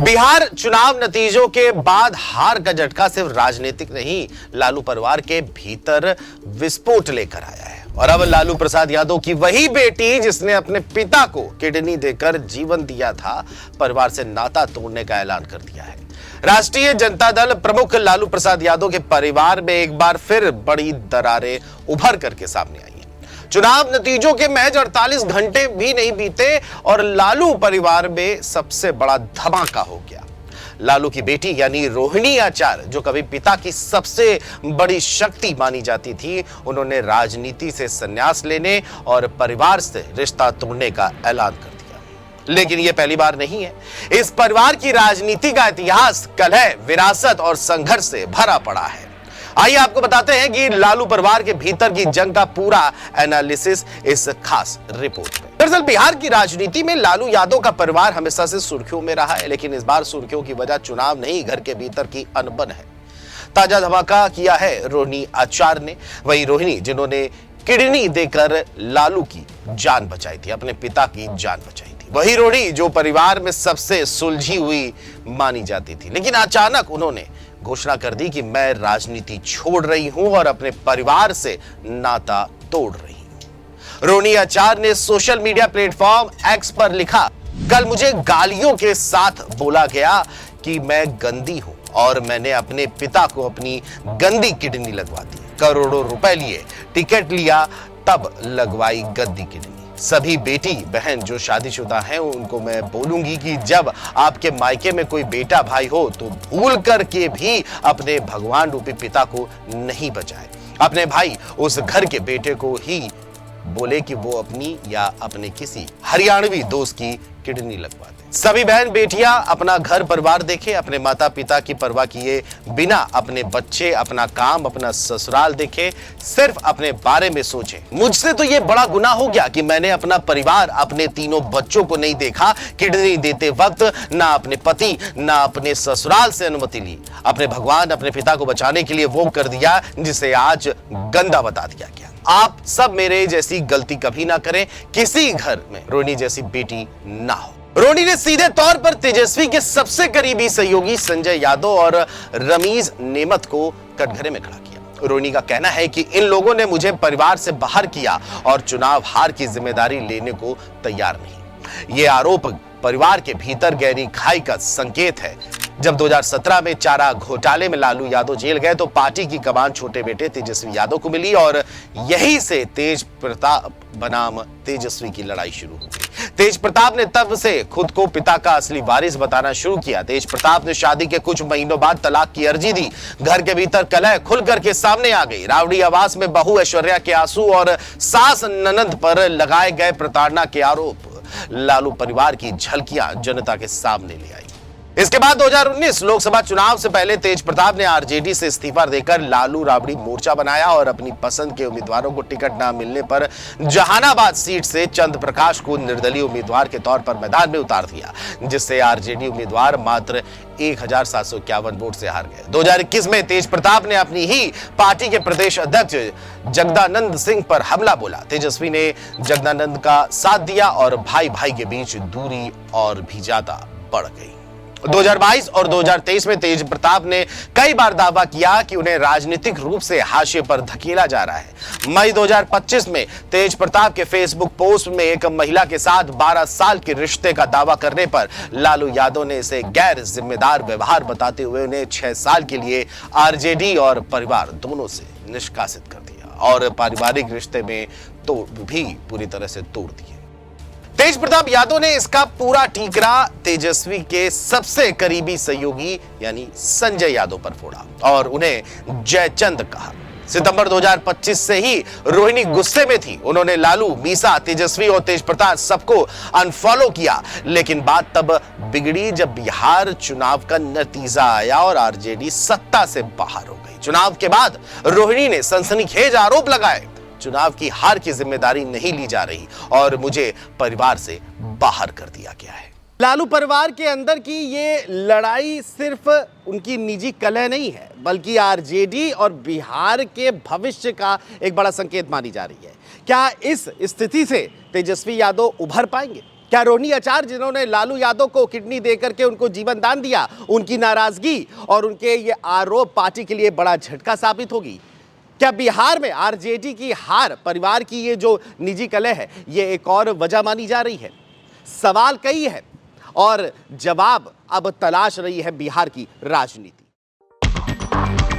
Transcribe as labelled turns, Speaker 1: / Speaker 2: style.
Speaker 1: बिहार चुनाव नतीजों के बाद हार का झटका सिर्फ राजनीतिक नहीं, लालू परिवार के भीतर विस्फोट लेकर आया है। और अब लालू प्रसाद यादव की वही बेटी जिसने अपने पिता को किडनी देकर जीवन दिया था, परिवार से नाता तोड़ने का ऐलान कर दिया है। राष्ट्रीय जनता दल प्रमुख लालू प्रसाद यादव के परिवार में एक बार फिर बड़ी दरारें उभर करके सामने आई हैं। चुनाव नतीजों के महज 48 घंटे भी नहीं बीते और लालू परिवार में सबसे बड़ा धमाका हो गया। लालू की बेटी यानी रोहिणी आचार्य, जो कभी पिता की सबसे बड़ी शक्ति मानी जाती थी, उन्होंने राजनीति से संन्यास लेने और परिवार से रिश्ता तोड़ने का ऐलान कर दिया। लेकिन यह पहली बार नहीं है। इस परिवार की राजनीति का इतिहास कलह, विरासत और संघर्ष से भरा पड़ा है। आइए आपको बताते हैं कि लालू परिवार के भीतर की जंग का पूरा एनालिसिस इस खास रिपोर्ट में। दरअसल बिहार की राजनीति में लालू यादव का परिवार हमेशा से सुर्खियों में रहा है, लेकिन इस बार सुर्खियों की वजह चुनाव नहीं, घर के भीतर की अनबन है। ताजा धमाका किया है रोहिणी आचार्य ने, वही रोहिणी जिन्होंने किडनी देकर लालू की जान बचाई थी, अपने पिता की जान बचाई थी। वही रोहिणी जो परिवार में सबसे सुलझी हुई मानी जाती थी, लेकिन अचानक उन्होंने घोषणा कर दी कि मैं राजनीति छोड़ रही हूं और अपने परिवार से नाता तोड़ रही हूं। रोहिणी आचार्य ने सोशल मीडिया प्लेटफॉर्म एक्स पर लिखा, कल मुझे गालियों के साथ बोला गया कि मैं गंदी हूं और मैंने अपने पिता को अपनी गंदी किडनी लगवा दी। करोड़ों रुपए लिए, टिकट लिया, तब लगवाई गंदी किडनी। सभी बेटी बहन जो शादीशुदा हैं उनको मैं बोलूंगी कि जब आपके मायके में कोई बेटा भाई हो तो भूल करके भी अपने भगवान रूपी पिता को नहीं बचाए। अपने भाई उस घर के बेटे को ही बोले कि वो अपनी या अपने किसी हरियाणवी दोस्त की किडनी लगवा दे। सभी बहन बेटियां अपना घर परिवार देखे, अपने माता पिता की परवाह किए बिना अपने बच्चे, अपना काम, अपना ससुराल देखे, सिर्फ अपने बारे में सोचे। मुझसे तो ये बड़ा गुनाह हो गया कि मैंने अपना परिवार, अपने तीनों बच्चों को नहीं देखा। किडनी देते वक्त ना अपने पति ना अपने ससुराल से अनुमति ली। अपने भगवान, अपने पिता को बचाने के लिए वो कर दिया जिसे आज गंदा बता दिया गया। आप सब मेरे जैसी गलती कभी ना करें, किसी घर में रोहिणी जैसी बेटी ना हो। रोहिणी ने सीधे तौर पर तेजस्वी के सबसे करीबी सहयोगी संजय यादव और रमीज नेमत को कटघरे में खड़ा किया। रोहिणी का कहना है कि इन लोगों ने मुझे परिवार से बाहर किया और चुनाव हार की जिम्मेदारी लेने को तैयार नहीं। ये आरोप परिवार के भीतर गहरी खाई का संकेत है। जब 2017 में चारा घोटाले में लालू यादव जेल गए तो पार्टी की कमान छोटे बेटे तेजस्वी यादव को मिली और यहीं से तेज प्रताप बनाम तेजस्वी की लड़ाई शुरू हो गई। तेज प्रताप ने तब से खुद को पिता का असली वारिस बताना शुरू किया। तेज प्रताप ने शादी के कुछ महीनों बाद तलाक की अर्जी दी। घर के भीतर कलह खुल करके सामने आ गई। रावड़ी आवास में बहू ऐश्वर्या के आंसू और सास ननद पर लगाए गए प्रताड़ना के आरोप, लालू परिवार की झलकियां जनता के सामने ले आई। इसके बाद 2019 लोकसभा चुनाव से पहले तेज प्रताप ने आरजेडी से इस्तीफा देकर लालू राबड़ी मोर्चा बनाया और अपनी पसंद के उम्मीदवारों को टिकट न मिलने पर जहानाबाद सीट से चंद्र प्रकाश को निर्दलीय उम्मीदवार के तौर पर मैदान में उतार दिया, जिससे आरजेडी उम्मीदवार मात्र 1751 वोट से हार गए। 2021 में तेज प्रताप ने अपनी ही पार्टी के प्रदेश अध्यक्ष जगदानंद सिंह पर हमला बोला। तेजस्वी ने जगदानंद का साथ दिया और भाई भाई के बीच दूरी और भी ज्यादा बढ़ गई। 2022 और 2023 में तेज प्रताप ने कई बार दावा किया कि उन्हें राजनीतिक रूप से हाशिए पर धकेला जा रहा है। मई 2025 में तेज प्रताप के फेसबुक पोस्ट में एक महिला के साथ 12 साल के रिश्ते का दावा करने पर लालू यादव ने इसे गैर जिम्मेदार व्यवहार बताते हुए उन्हें 6 साल के लिए आरजेडी और परिवार दोनों से निष्कासित कर दिया और पारिवारिक रिश्ते में तो भी पूरी तरह से तोड़ दिए। तेज प्रताप यादव ने इसका पूरा ठीकरा तेजस्वी के सबसे करीबी सहयोगी यानी संजय यादव पर फोड़ा और उन्हें जयचंद कहा। सितंबर 2025 से ही रोहिणी गुस्से में थी। उन्होंने लालू, मीसा, तेजस्वी और तेज प्रताप सबको अनफॉलो किया, लेकिन बात तब बिगड़ी जब बिहार चुनाव का नतीजा आया और आरजेडी सत्ता से बाहर हो गई। चुनाव के बाद रोहिणी ने सनसनीखेज आरोप लगाए, चुनाव की हार की जिम्मेदारी नहीं ली जा रही और मुझे परिवार से बाहर कर दिया गया है। लालू परिवार के अंदर की ये लड़ाई सिर्फ उनकी निजी कलह नहीं है, बल्कि आरजेडी और बिहार के भविष्य का एक बड़ा संकेत मानी जा रही है। क्या इस स्थिति से तेजस्वी यादव उभर पाएंगे? क्या रोहिणी आचार्य जिन्होंने लालू यादव को किडनी देकर के उनको जीवन दान दिया, उनकी नाराजगी और उनके ये आरोप पार्टी के लिए बड़ा झटका साबित होगी? क्या बिहार में आरजेडी की हार परिवार की ये जो निजी कलह है, ये एक और वजह मानी जा रही है? सवाल कई है और जवाब अब तलाश रही है बिहार की राजनीति।